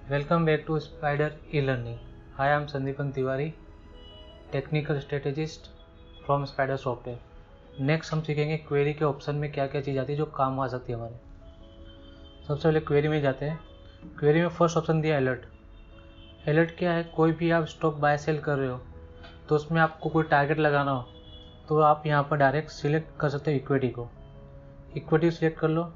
Welcome back to Spider e-learning. Hi, I am Sandeepan Tiwari, technical strategist from spider software. Next हम सीखेंगे query के option में क्या क्या चीज़ आती है जो काम आ सकती है हमारे। सबसे पहले क्वेरी में जाते हैं। क्वेरी में फर्स्ट ऑप्शन दिया अलर्ट। अलर्ट क्या है? कोई भी आप स्टॉक बाय सेल कर रहे हो तो उसमें आपको कोई टारगेट लगाना हो तो आप यहाँ पर डायरेक्ट सिलेक्ट कर सकते हो इक्विटी को। इक्विटी सिलेक्ट कर लो,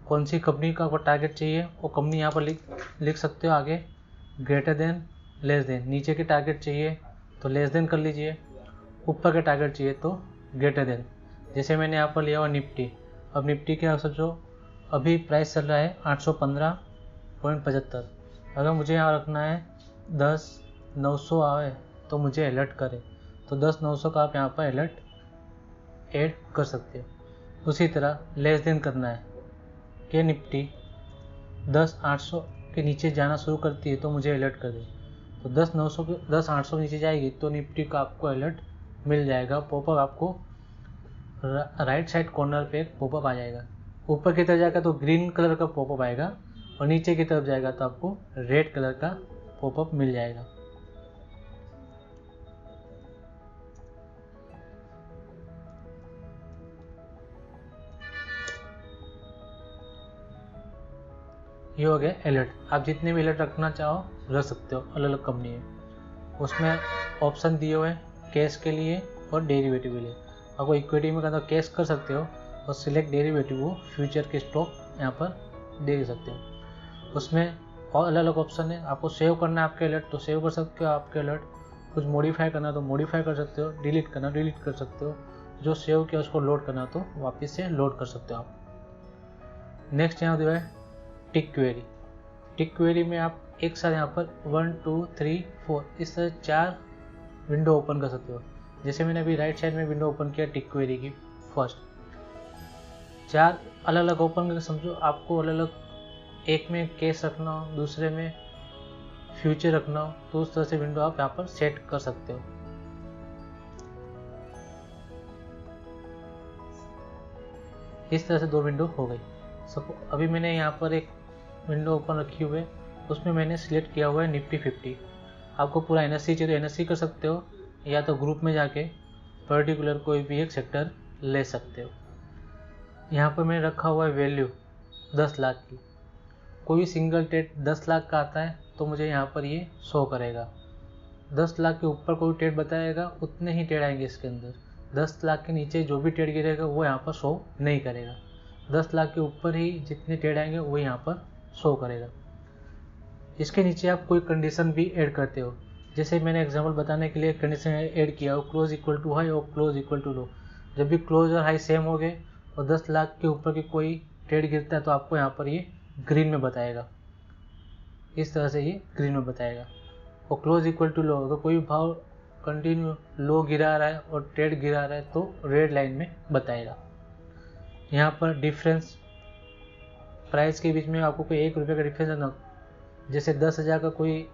कौन सी कंपनी का आपको टारगेट चाहिए वो कंपनी यहाँ पर लिख सकते हो। आगे ग्रेटर देन, लेस देन, नीचे के टारगेट चाहिए तो लेस देन कर लीजिए, ऊपर के टारगेट चाहिए तो ग्रेटर देन। जैसे मैंने यहाँ पर लिया हुआ निफ्टी। अब निफ्टी के समझो अभी प्राइस चल रहा है 815.75। अगर मुझे यहाँ रखना है 10,900 आए तो मुझे अलर्ट करे, तो 10,900 का आप यहाँ पर अलर्ट ऐड कर सकते हो। उसी तरह लेस देन करना है कि निफ्टी 10,800 के नीचे जाना शुरू करती है तो मुझे अलर्ट कर दे, तो 10,800 नीचे जाएगी तो निफ्टी का आपको अलर्ट मिल जाएगा। पॉपअप आपको राइट साइड कॉर्नर पे एक पॉपअप आ जाएगा। ऊपर की तरफ जाएगा तो ग्रीन कलर का पॉपअप आएगा और नीचे की तरफ जाएगा तो आपको रेड कलर का पॉपअप मिल जाएगा। ये हो गया अलर्ट। आप जितने भी अलर्ट रखना चाहो रख सकते हो, अलग अलग कंपनी है। उसमें ऑप्शन दिए हुए हैं कैश के लिए और डेरिवेटिव के लिए। आपको इक्विटी में करना कैश कर सकते हो और सिलेक्ट डेरिवेटिव को फ्यूचर के स्टॉक यहाँ पर दे सकते हो। उसमें और अलग अलग ऑप्शन है। आपको सेव करना है आपके अलर्ट तो सेव कर सकते हो आपके अलर्ट, कुछ मॉडिफाई करना तो मॉडिफाई कर सकते हो, डिलीट करना डिलीट कर सकते हो। जो सेव किया उसको लोड करना तो वापस से लोड कर सकते हो आप। नेक्स्ट यहाँ दिया है टिक क्वेरी। टिक क्वेरी में आप एक साथ यहाँ पर 1 2 3 4 इस तरह 4 विंडो ओपन कर सकते हो। जैसे मैंने अभी राइट साइड में विंडो ओपन किया टिक क्वेरी की फर्स्ट, 4 अलग अलग ओपन करके समझो आपको अलग अलग, एक में केस रखना हो, दूसरे में फ्यूचर रखना हो, तो उस तरह से विंडो आप यहाँ पर सेट कर सकते हो। इस तरह से 2 विंडो हो गई। अभी मैंने यहाँ पर एक विंडो ओपन रखी हुई है, उसमें मैंने सिलेक्ट किया हुआ है निफ्टी 50। आपको पूरा एनएससी चाहिए तो एनएससी कर सकते हो, या तो ग्रुप में जाके पर्टिकुलर कोई भी एक सेक्टर ले सकते हो। यहाँ पर मैंने रखा हुआ है वैल्यू 10 लाख की। कोई भी सिंगल ट्रेड 10 लाख का आता है तो मुझे यहाँ पर ये शो करेगा। 10 लाख के ऊपर कोई ट्रेड बताएगा उतने ही ट्रेड आएंगे इसके अंदर। 10 लाख के नीचे जो भी ट्रेड गिरेगा वो यहाँ पर शो नहीं करेगा। 10 लाख के ऊपर ही जितने ट्रेड आएंगे वो यहाँ पर शो करेगा। इसके नीचे आप कोई कंडीशन भी ऐड करते हो। जैसे मैंने एग्जांपल बताने के लिए कंडीशन ऐड किया हो क्लोज इक्वल टू हाई और क्लोज इक्वल टू लो। जब भी क्लोज और हाई सेम हो गए और 10 लाख के ऊपर की कोई ट्रेड गिरता है तो आपको यहाँ पर ये ग्रीन में बताएगा। इस तरह से ये ग्रीन में बताएगा। और क्लोज इक्वल टू लो, अगर कोई भाव कंटिन्यू लो गिरा रहा है और ट्रेड गिरा रहा है तो रेड लाइन में बताएगा। यहाँ पर डिफरेंस प्राइस के बीच में आपको कोई 1 रुपये का डिफरेंस है ना। जैसे 10,000 का कोई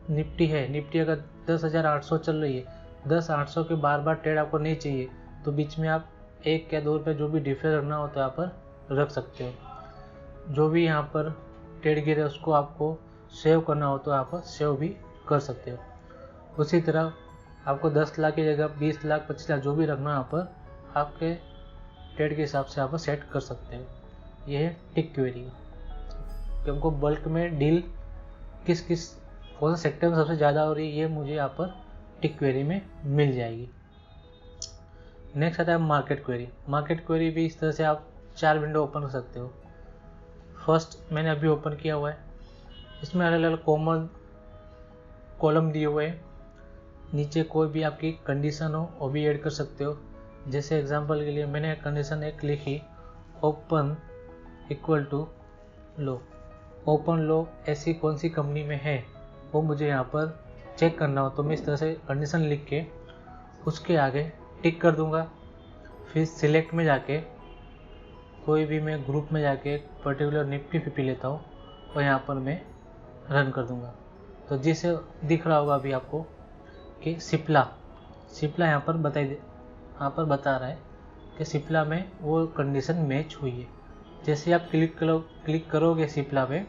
निफ्टी है, निफ्टी अगर 10,800 चल रही है, 10,800 के बार बार ट्रेड आपको नहीं चाहिए तो बीच में आप 1 या 2 रुपये जो भी डिफरेंस रखना हो तो यहाँ पर रख सकते हो। जो भी यहाँ पर ट्रेड गिरे उसको आपको सेव करना हो तो यहाँ पर सेव भी कर सकते हो। उसी तरह आपको 10 लाख की जगह 20 लाख 25 लाख जो भी रखना यहाँ पर आपके ट्रेड के हिसाब से यहाँ पर सेट कर सकते हो। ये है टिक क्वेरी कि हमको बल्क में डील किस किस कौन सा सेक्टर में सबसे ज़्यादा हो रही है, ये मुझे यहाँ पर टिक क्वेरी में मिल जाएगी। नेक्स्ट आता है मार्केट क्वेरी। मार्केट क्वेरी भी इस तरह से आप 4 विंडो ओपन कर सकते हो। फर्स्ट मैंने अभी ओपन किया हुआ है, इसमें अलग अलग कॉलम दिए हुए हैं। नीचे कोई भी आपकी कंडीशन हो वो भी ऐड कर सकते हो। जैसे एग्जांपल के लिए मैंने कंडीशन एक लिखी open equal to low. Open low ऐसी कौन सी कंपनी में है वो मुझे यहाँ पर चेक करना हो तो मैं इस तरह से कंडीशन लिख के उसके आगे टिक कर दूंगा। फिर सिलेक्ट में जाके कोई भी मैं ग्रुप में जाके पर्टिकुलर निफ्टी 50 लेता हूँ और यहाँ पर मैं रन कर दूंगा। तो जिसे दिख रहा होगा अभी आपको कि सिप्ला यहाँ पर बता रहा है कि सिप्ला में वो कंडीशन मैच हुई है। जैसे आप क्लिक करोगे सिप्ला पे,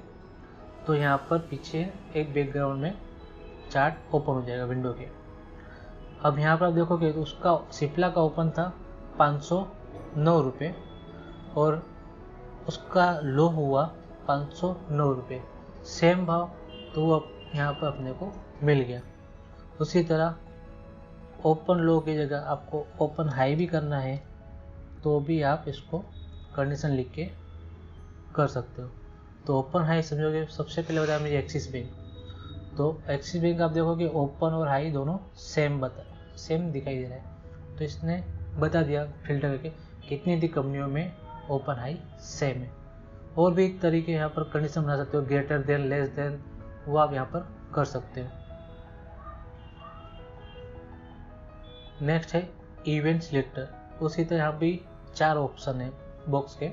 तो यहाँ पर पीछे एक बैकग्राउंड में चार्ट ओपन हो जाएगा विंडो के। अब यहाँ पर आप देखोगे तो उसका सिप्ला का ओपन था 509 रुपये और उसका लो हुआ 509 रुपये, सेम भाव, तो वो यहाँ पर अपने को मिल गया। उसी तरह ओपन लो की जगह आपको ओपन हाई भी करना है तो भी आप इसको कंडीशन लिख के कर सकते हो। तो ओपन हाई समझोगे, सबसे पहले बताया मुझे एक्सिस बैंक, तो एक्सिस बैंक आप देखोगे ओपन और हाई दोनों सेम दिखाई दे रहा है, तो इसने बता दिया फिल्टर करके कितनी दी कंपनियों में ओपन हाई सेम है। और भी तरीके यहाँ पर कंडीशन बना सकते हो, ग्रेटर देन, लेस देन, वो आप यहाँ पर कर सकते हो। नेक्स्ट है इवेंट सिलेक्टर। उसी तरह यहाँ भी 4 ऑप्शन है बॉक्स के।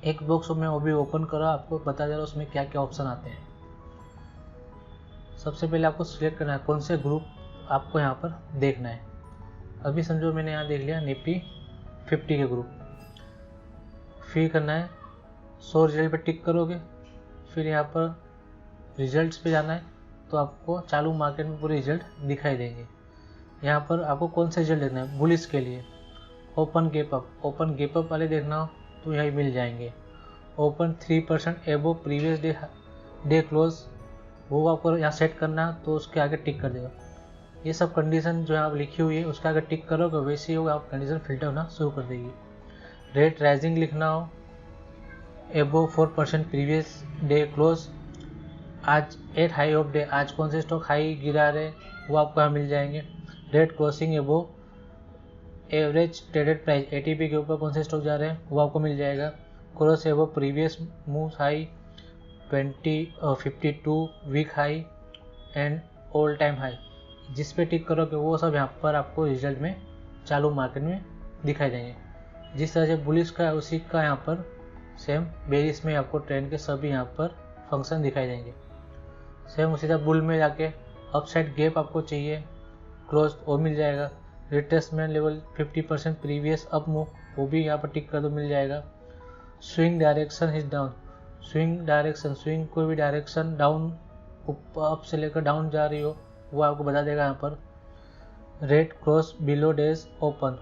एक बॉक्स में वो भी ओपन करो, आपको बता दे रहा उसमें क्या क्या ऑप्शन आते हैं। सबसे पहले आपको सिलेक्ट करना है कौन से ग्रुप आपको यहाँ पर देखना है। अभी समझो मैंने यहाँ देख लिया निफ्टी 50 के ग्रुप। फिर करना है शो रिजल्ट पे टिक करोगे, फिर यहाँ पर रिजल्ट्स पे जाना है, तो आपको चालू मार्केट में पूरे रिजल्ट दिखाई देंगे। यहाँ पर आपको कौन सा रिजल्ट देखना है, बुलिश के लिए ओपन गैप अप वाले देखना हो तो यही मिल जाएंगे। ओपन 3% एबो प्रीवियस डे क्लोज, वो आपको यहाँ सेट करना है, तो उसके आगे टिक कर देगा। ये सब कंडीशन जो आप लिखी हुई है उसके आगे टिक करोगे, वैसे ही होगा आप कंडीशन फिल्टर होना शुरू कर देगी। रेट राइजिंग लिखना हो, एबो 4% प्रीवियस डे क्लोज, आज 8 हाई ऑफ डे, आज कौन से स्टॉक हाई गिरा रहे वो आपको यहाँ मिल जाएंगे। रेट क्रॉसिंग एबो एवरेज ट्रेडेड प्राइस, एटीपी के ऊपर कौन से स्टॉक जा रहे हैं वो आपको मिल जाएगा। Cross above previous move high, 52 week high and all time high, जिस पे टिक करोगे वो सब यहाँ पर आपको रिजल्ट में चालू मार्केट में दिखाई देंगे। जिस तरह से बुलिश का है उसी का यहाँ पर सेम बेरिस में आपको ट्रेंड के सभी यहाँ पर फंक्शन दिखाई देंगे। सेम उसी तरह बुल में जाके अपसाइड गैप आपको चाहिए, क्लोज वो मिल जाएगा। Retracement level 50% previous up move, वो भी यहाँ पर टिक कर दो मिल जाएगा। Swing direction is down, swing कोई भी डायरेक्शन डाउन, अप से लेकर डाउन जा रही हो वो आपको बता देगा यहाँ पर। Rate cross below days open,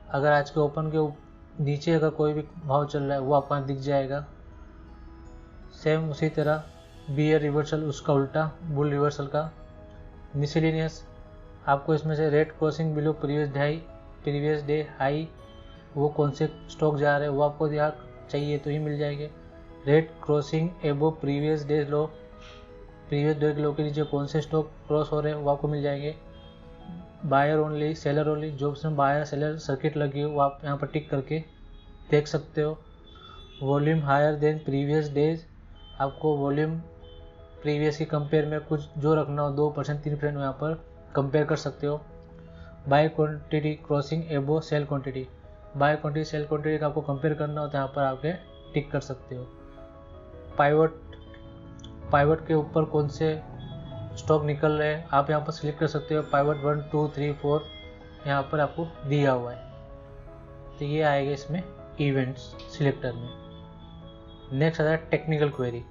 अगर आज के ओपन के नीचे अगर कोई भी भाव चल रहा है वो आपको यहाँ दिख जाएगा। सेम उसी तरह बियर रिवर्सल उसका उल्टा बुल रिवर्सल का। मिसलेनियस, आपको इसमें से rate crossing below previous day high, वो कौन से स्टॉक जा रहे हैं वो आपको यहाँ चाहिए तो ही मिल जाएंगे। रेट क्रॉसिंग एबो प्रीवियस डे लो के नीचे कौन से स्टॉक क्रॉस हो रहे हैं वो आपको मिल जाएंगे। बायर ओनली, सेलर ओनली, जो उसमें बायर सेलर सर्किट लगी हो वो आप यहाँ पर टिक करके देख सकते हो। Volume higher than previous days, आपको वॉल्यूम प्रीवियस की कंपेयर में कुछ जो रखना हो 2% 3% यहाँ पर कंपेयर कर सकते हो। Buy quantity crossing above sell quantity, buy quantity sell quantity का आपको कंपेयर करना हो तो यहाँ पर आके टिक कर सकते हो। पाइवट के ऊपर कौन से स्टॉक निकल रहे हैं आप यहाँ पर सिलेक्ट कर सकते हो। पाइवट 1 2 3 4 यहाँ पर आपको दिया हुआ है, तो ये आएगा इसमें इवेंट्स सिलेक्टर में। नेक्स्ट आता है टेक्निकल क्वेरी।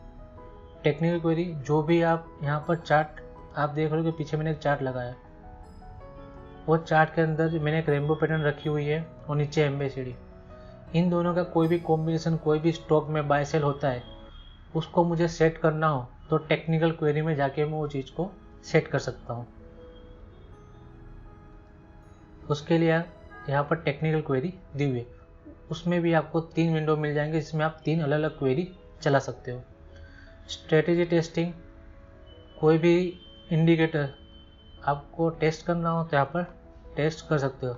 टेक्निकल क्वेरी जो भी आप यहाँ पर चार्ट आप देख रहे हो कि पीछे मैंने एक चार्ट लगाया, वो चार्ट के अंदर मैंने एक रेनबो पैटर्न रखी हुई है और नीचे एमएसीडी, इन दोनों का कोई भी कॉम्बिनेशन कोई भी स्टॉक में बाय सेल होता है उसको मुझे सेट करना हो तो टेक्निकल क्वेरी में जाके मैं वो चीज़ को सेट कर सकता हूँ। उसके लिए यहाँ पर टेक्निकल क्वेरी दी हुई है, उसमें भी आपको 3 विंडो मिल जाएंगे जिसमें आप 3 अलग अलग क्वेरी चला सकते हो। स्ट्रेटेजी टेस्टिंग, कोई भी इंडिकेटर आपको टेस्ट करना हो तो यहाँ पर टेस्ट कर सकते हो।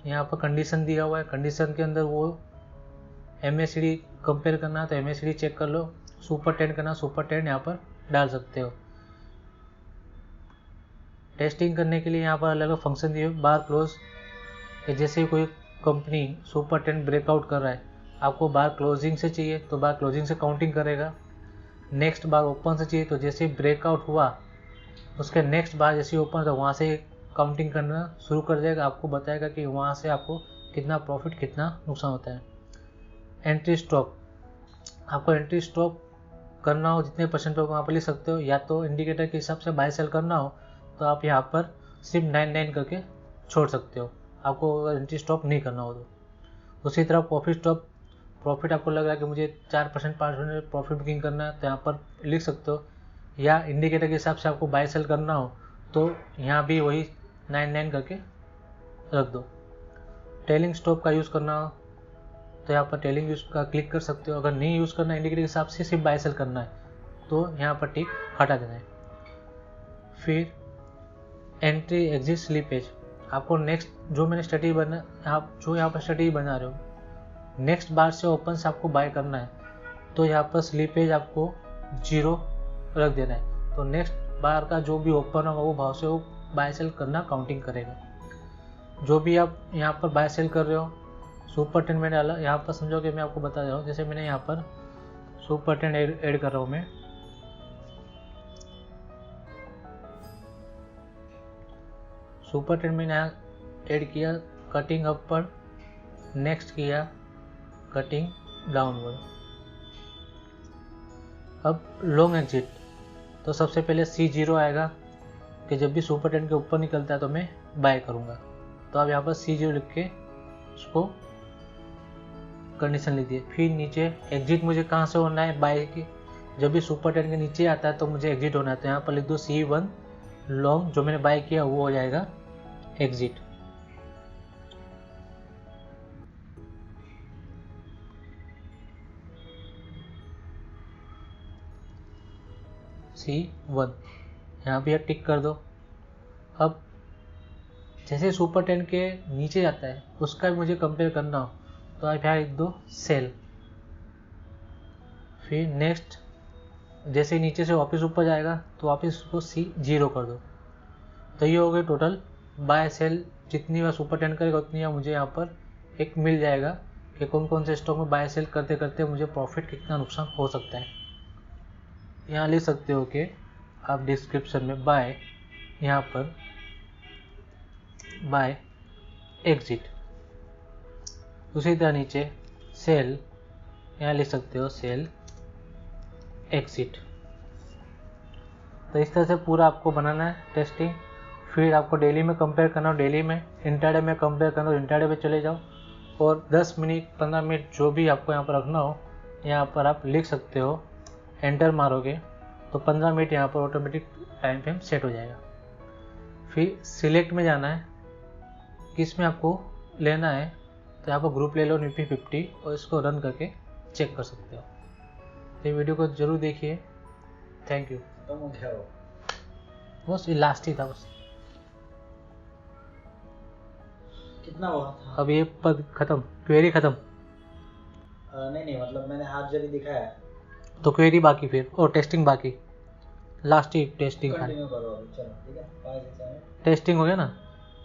यहाँ पर कंडीशन दिया हुआ है, कंडीशन के अंदर वो एमएसीडी कंपेयर करना है तो एमएसीडी चेक कर लो, सुपर 10 करना सुपर 10 यहाँ पर डाल सकते हो। टेस्टिंग करने के लिए यहाँ पर अलग अलग फंक्शन दिए, बार क्लोज, जैसे कोई कंपनी सुपर 10 ब्रेकआउट कर रहा है, आपको बार क्लोजिंग से चाहिए तो बार क्लोजिंग से काउंटिंग करेगा। नेक्स्ट बार ओपन से चाहिए तो जैसे ब्रेकआउट हुआ उसके नेक्स्ट बार जैसे ओपन तो वहाँ से काउंटिंग करना शुरू कर देगा, आपको बताएगा कि वहाँ से आपको कितना प्रॉफिट कितना नुकसान होता है। एंट्री स्टॉप, आपको एंट्री स्टॉप करना हो जितने परसेंट पे वहाँ पर लिख सकते हो, या तो इंडिकेटर के हिसाब से बाय सेल करना हो तो आप यहाँ पर सिर्फ 99 करके छोड़ सकते हो, आपको एंट्री स्टॉप नहीं करना हो तो। उसी तरह प्रॉफिट स्टॉप, प्रॉफिट आपको लग रहा है कि मुझे 4% 5% प्रॉफिट बुकिंग करना है तो यहाँ पर लिख सकते हो, या इंडिकेटर के हिसाब से आपको बाय सेल करना हो तो यहाँ भी वही 99 करके रख दो। टेलिंग स्टॉप का यूज़ करना हो तो यहाँ पर टेलिंग यूज़ का क्लिक कर सकते हो। अगर नहीं यूज़ करना है, इंडिकेटर के हिसाब से सिर्फ बाय सेल करना है तो यहाँ पर टिक हटा देना है। फिर एंट्री एग्जिट स्लीपेज, आपको नेक्स्ट जो मैंने स्ट्रेटेजी बना, आप जो यहाँ पर स्ट्रेटेजी बना रहे हो नेक्स्ट बार से ओपन से आपको बाय करना है तो यहाँ पर स्लीपेज आपको 0 रख देना है। तो नेक्स्ट बार का जो भी ओपन होगा वो भाव से वो बाय सेल करना काउंटिंग करेगा। जो भी आप यहाँ पर बाय सेल कर रहे हो, सुपर टेन मैंने अलग यहाँ पर समझो कि मैं आपको बता रहा हूँ। जैसे मैंने यहाँ पर सुपर टेन ऐड कर रहा हूँ, मैं सुपर टेन मैंने यहाँ ऐड किया, कटिंग अपवर्ड, नेक्स्ट किया कटिंग डाउनवर्ड। अब लॉन्ग एग्जिट, तो सबसे पहले C0 आएगा कि जब भी सुपर टेन के ऊपर निकलता है तो मैं बाय करूँगा, तो आप यहाँ पर C0 लिख के उसको कंडीशन लीजिए। फिर नीचे एग्जिट मुझे कहाँ से होना है, बाय की जब भी सुपर टेन के नीचे आता है तो मुझे एग्जिट होना है, तो यहाँ पर लिख दो C1 लॉन्ग, जो मैंने बाय किया वो हो जाएगा एग्जिट। C1 यहाँ पे टिक कर दो। अब जैसे सुपर टेन के नीचे जाता है उसका भी मुझे कंपेयर करना हो तो आप यहाँ लिख दो सेल। फिर नेक्स्ट, जैसे नीचे से वापस ऊपर जाएगा तो वापस उसको C0 कर दो। तो ये हो गई टोटल बाय सेल, जितनी बार सुपर टेन करेगा उतनी बार मुझे यहाँ पर एक मिल जाएगा कि कौन कौन से स्टॉक में बाय सेल करते करते मुझे प्रॉफिट कितना नुकसान हो सकता है। यहाँ लिख सकते हो कि आप डिस्क्रिप्शन में बाय, यहाँ पर बाय एग्जिट, उसी तरह नीचे सेल, यहाँ लिख सकते हो सेल एग्जिट। तो इस तरह से पूरा आपको बनाना है टेस्टिंग। फिर आपको डेली में कंपेयर करना हो, डेली में, इंट्राडे में कंपेयर करना हो, इंट्राडे पे चले जाओ और 10 मिनट 15 मिनट जो भी आपको यहाँ पर रखना हो यहाँ पर आप लिख सकते हो। एंटर मारोगे तो 15 मिनट यहाँ पर ऑटोमेटिक टाइम फ्रेम सेट हो जाएगा। फिर सिलेक्ट में जाना है, किस में आपको लेना है, तो यहाँ पर ग्रुप ले लो निफ्टी 50 और इसको रन करके चेक कर सकते हो। ये वीडियो को जरूर देखिए, थैंक यू। बस ये लास्ट ही था बस। कितना हुआ था? अब ये पद खत्म, क्वेरी खत्म। नहीं मतलब मैंने हाफ जरी दिखाया तो क्वेरी बाकी फिर, और टेस्टिंग बाकी, लास्ट ही टेस्टिंग। कंटिन्यू करो अभी, चलो ठीक है। 5 सेकंड टेस्टिंग हो गया ना,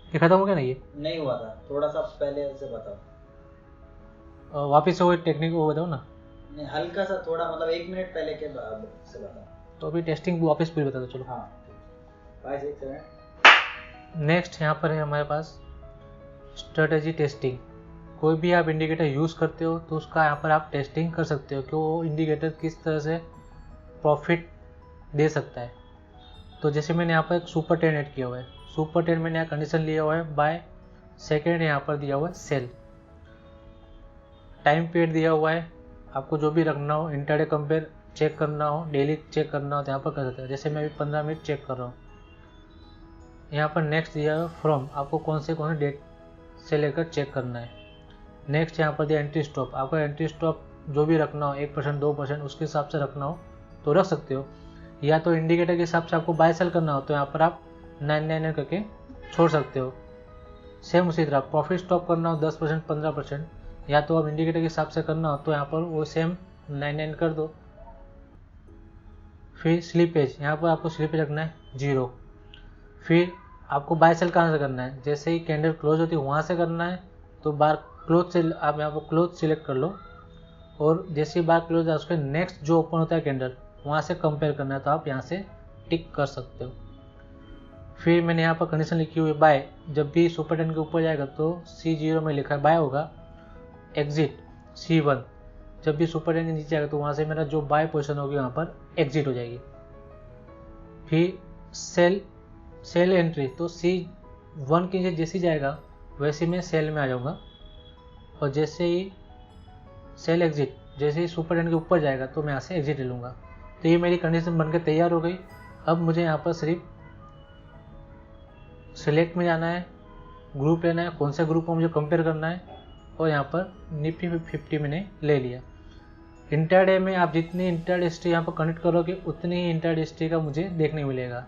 ये खत्म हो गया ना। ये नहीं हुआ था, थोड़ा सा पहले से बताओ। वापस से वो टेक्निक वो बताओ ना। नहीं हल्का सा थोड़ा, मतलब 1 मिनट पहले के बाद से बताओ। तो अभी टेस्टिंग वापस पूरी बता दो चलो। हाँ 5 सेकंड। नेक्स्ट यहाँ पर है हमारे पास स्ट्रेटेजी टेस्टिंग। कोई भी आप इंडिकेटर यूज़ करते हो तो उसका यहाँ पर आप टेस्टिंग कर सकते हो कि वो इंडिकेटर किस तरह से प्रॉफिट दे सकता है। तो जैसे मैंने यहाँ पर एक सुपर टेन ऐड किया हुआ है, सुपर टेन मैंने यहाँ कंडीशन लिया हुआ है बाय, सेकेंड यहाँ पर दिया हुआ है सेल, टाइम पीरियड दिया हुआ है। आपको जो भी रखना हो, इंट्राडे कंपेयर चेक करना हो, डेली चेक करना हो तो यहाँ पर कर सकते हो। जैसे मैं अभी 15 मिनट चेक कर रहा हूँ। यहाँ पर नेक्स्ट दिया हुआ फ्रॉम, आपको कौन से डेट से लेकर चेक करना है। नेक्स्ट यहाँ पर दिया एंट्री स्टॉप, आपको एंट्री स्टॉप जो भी रखना हो 1% 2% उसके हिसाब से रखना हो तो रख सकते हो, या तो इंडिकेटर के हिसाब से आपको बाय सेल करना हो तो यहाँ पर आप 999 करके छोड़ सकते हो। सेम उसी तरह प्रॉफिट स्टॉप करना हो 10% 15%, या तो आप इंडिकेटर के हिसाब से करना हो तो यहाँ पर वो सेम 99 कर दो। फिर स्लीपेज, यहाँ पर आपको स्लीपेज रखना है 0। फिर आपको बाय सेल कहाँ से करना है, जैसे ही कैंडल क्लोज होती है वहाँ से करना है तो बार क्लोज से आप यहाँ पर क्लोज सिलेक्ट कर लो, और जैसे ही बार क्लोज है उसके नेक्स्ट जो ओपन होता है कैंडल वहाँ से कंपेयर करना है तो आप यहाँ से टिक कर सकते हो। फिर मैंने यहाँ पर कंडीशन लिखी हुई है बाय, जब भी सुपर 10 के ऊपर जाएगा तो C0 में लिखा है बाय होगा। एग्जिट C1, जब भी सुपर 10 के नीचे आएगा तो वहाँ से मेरा जो बाय पोजीशन होगी वहाँ पर एग्जिट हो जाएगी। फिर सेल एंट्री, तो C1 के नीचे जैसे ही जाएगा वैसे मैं सेल में आ जाऊँगा, और जैसे ही सेल एग्जिट, जैसे ही सुपर 10 के ऊपर जाएगा तो मैं यहाँ से एग्जिट ले लूँगा। तो ये मेरी कंडीशन बनकर तैयार हो गई। अब मुझे यहाँ पर सिर्फ सिलेक्ट में जाना है, ग्रुप लेना है, कौन से ग्रुप को मुझे कंपेयर करना है, और यहाँ पर निफ्टी 50 मैंने ले लिया। इंटरडे में आप जितनी इंटर हिस्ट्री यहाँ पर कनेक्ट करोगे उतनी ही इंटर हिस्ट्री का मुझे देखने मिलेगा।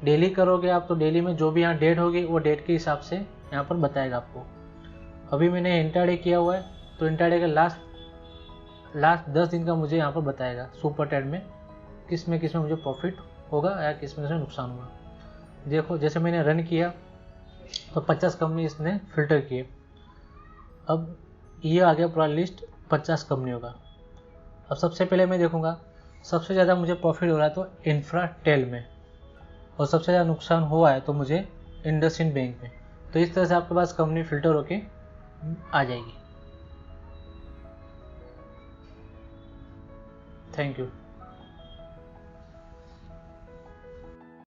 डेली करोगे आप तो डेली में जो भी यहाँ डेट होगी वो डेट के हिसाब से यहाँ पर बताएगा आपको। अभी मैंने इंटरडे किया हुआ है तो इंटरडे का लास्ट 10 दिन का मुझे यहाँ पर बताएगा सुपर 10 में किस में मुझे प्रॉफिट होगा या किस में नुकसान होगा। देखो जैसे मैंने रन किया तो 50 कंपनी इसने फिल्टर किए। अब ये आ गया पूरा लिस्ट 50 कंपनियों का। अब सबसे पहले मैं देखूंगा सबसे ज़्यादा मुझे प्रॉफिट हो रहा है तो इंफ्राटेल में, और सबसे ज़्यादा नुकसान हुआ है तो मुझे इंडसइंड बैंक में। तो इस तरह से आपके पास कंपनी फिल्टर होके आ जाएगी। Thank you.